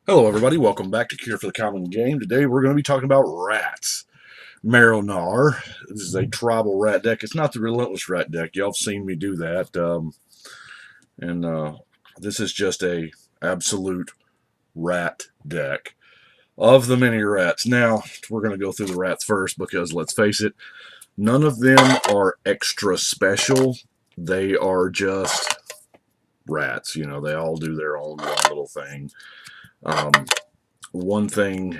Hello, everybody. Welcome back to Cure for the Common Game. Today, we're going to be talking about rats. Marrow Gnawer. This is a tribal rat deck. It's not the relentless rat deck. Y'all have seen me do that. And this is just a absolute rat deck of the mini rats. Now, we're going to go through the rats first because, let's face it, none of them are extra special. They are just rats. You know, they all do their own one little thing. One thing,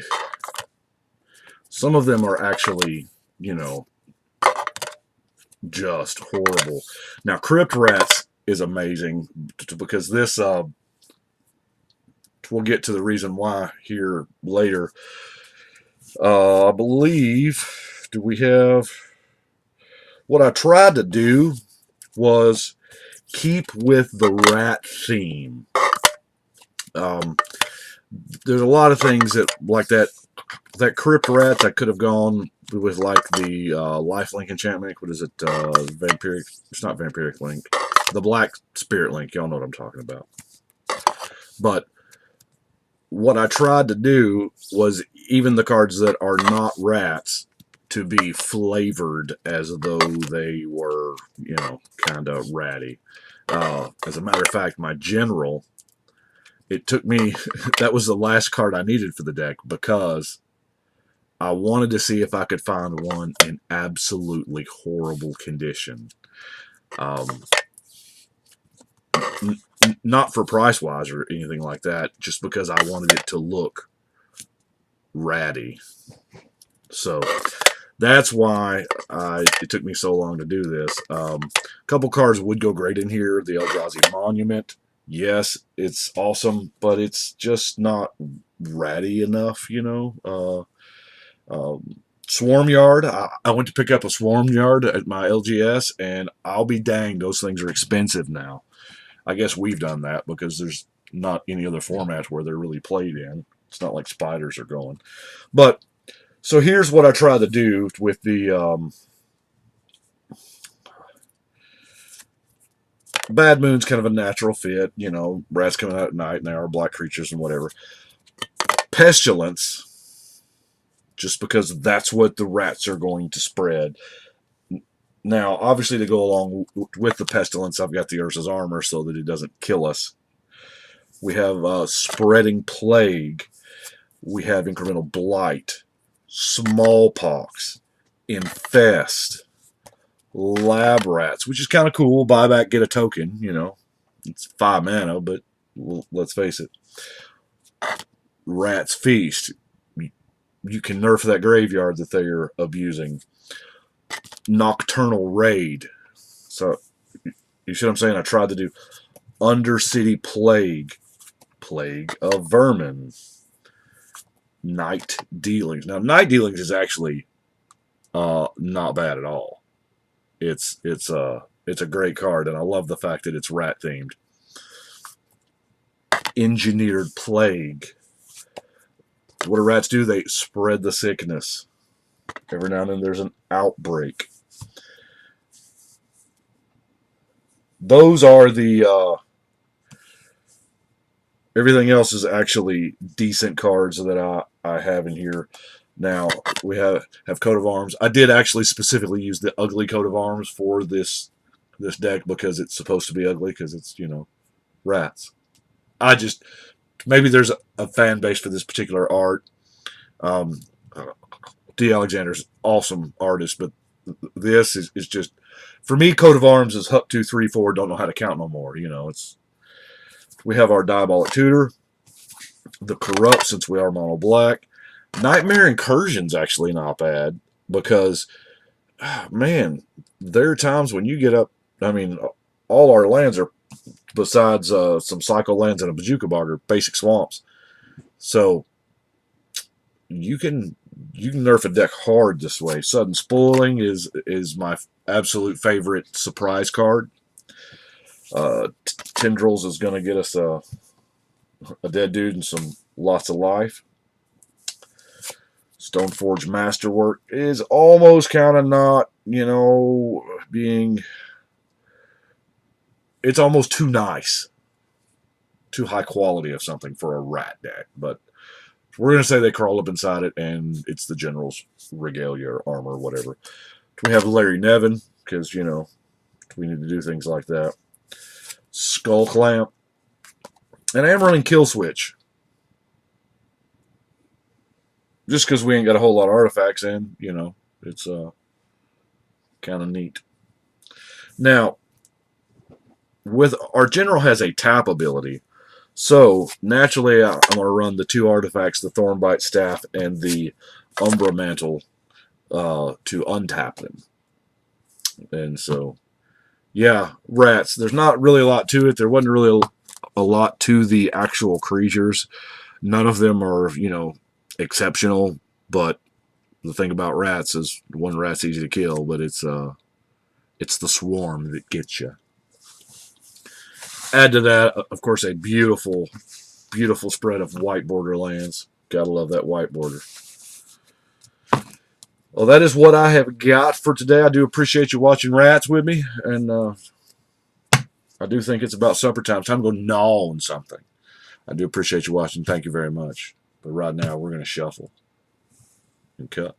some of them are actually, just horrible. Now, Crypt Rats is amazing because this, we'll get to the reason why here later. I believe, do we have, what I tried to do was keep with the rat theme. There's a lot of things that, like that Crypt Rats, I could have gone with like the Lifelink enchantment. What is it? Vampiric. It's not Vampiric Link. The Black Spirit Link. Y'all know what I'm talking about. But what I tried to do was even the cards that are not rats to be flavored as though they were, kind of ratty. As a matter of fact, my general, it took me, that was the last card I needed for the deck because I wanted to see if I could find one in absolutely horrible condition. Not for price-wise or anything like that, just because I wanted it to look ratty. So that's why it took me so long to do this. A couple cards would go great in here. The Eldrazi Monument. Yes, it's awesome, but it's just not ratty enough, Swarm Yard. I went to pick up a Swarm Yard at my LGS, and I'll be danged, those things are expensive now. I guess we've done that because there's not any other format where they're really played in. It's not like spiders are going. But, so here's what I try to do with the Bad Moon's kind of a natural fit. Rats coming out at night, and they are black creatures and whatever. Pestilence, just because that's what the rats are going to spread. Now, obviously, to go along with the Pestilence, I've got the Ursa's Armor so that it doesn't kill us. We have Spreading Plague. We have Incremental Blight. Smallpox. Infest. Lab Rats, which is kind of cool. Buy back, get a token, It's 5 mana, but let's face it. Rat's Feast. You can nerf that graveyard that they're abusing. Nocturnal Raid. So, you see what I'm saying? I tried to do Undercity Plague. Plague of Vermin. Night Dealings. Now, Night Dealings is actually not bad at all. It's a great card, and I love the fact that it's rat themed. Engineered Plague. What do rats do? They spread the sickness. Every now and then there's an outbreak. Those are the everything else is actually decent cards that I have in here. Now, we have Coat of Arms. I did actually specifically use the ugly Coat of Arms for this deck because it's supposed to be ugly because it's, rats. Maybe there's a fan base for this particular art. D. Alexander's awesome artist, but this is just, for me, Coat of Arms is Hup 2, 3, 4, don't know how to count no more. We have our Diabolic Tutor, the Corrupt, since we are mono black. Nightmare Incursion's actually not bad because, man, there are times when you get up, all our lands are, besides some Psycho lands and a Bajuka Bog, are basic swamps. So, you can nerf a deck hard this way. Sudden Spoiling is my absolute favorite surprise card. Tendrils is going to get us a dead dude and lots of life. Stoneforge Masterwork is almost kind of not, being... It's almost too nice too high quality of something for a rat deck. But we're going to say they crawl up inside it, and it's the general's regalia or armor or whatever. We have Larry Nevin, because, you know, we need to do things like that. Skull Clamp. And I am running Kill Switch. Just because we ain't got a whole lot of artifacts in, you know, it's kind of neat. Now, with our general has a tap ability, so naturally I'm going to run the 2 artifacts, the Thornbite Staff and the Umbra Mantle, to untap them. And so, yeah, rats. There's not really a lot to it. There wasn't really a lot to the actual creatures. None of them are, you know, exceptional, but the thing about rats is one rat's easy to kill, but it's the swarm that gets you. Add to that, of course, a beautiful, beautiful spread of white border lands. Gotta love that white border. Well, that is what I have got for today. I do appreciate you watching Rats with me, and I do think it's about supper time. Time to go gnaw on something. I do appreciate you watching. Thank you very much. But right now, we're going to shuffle and cut.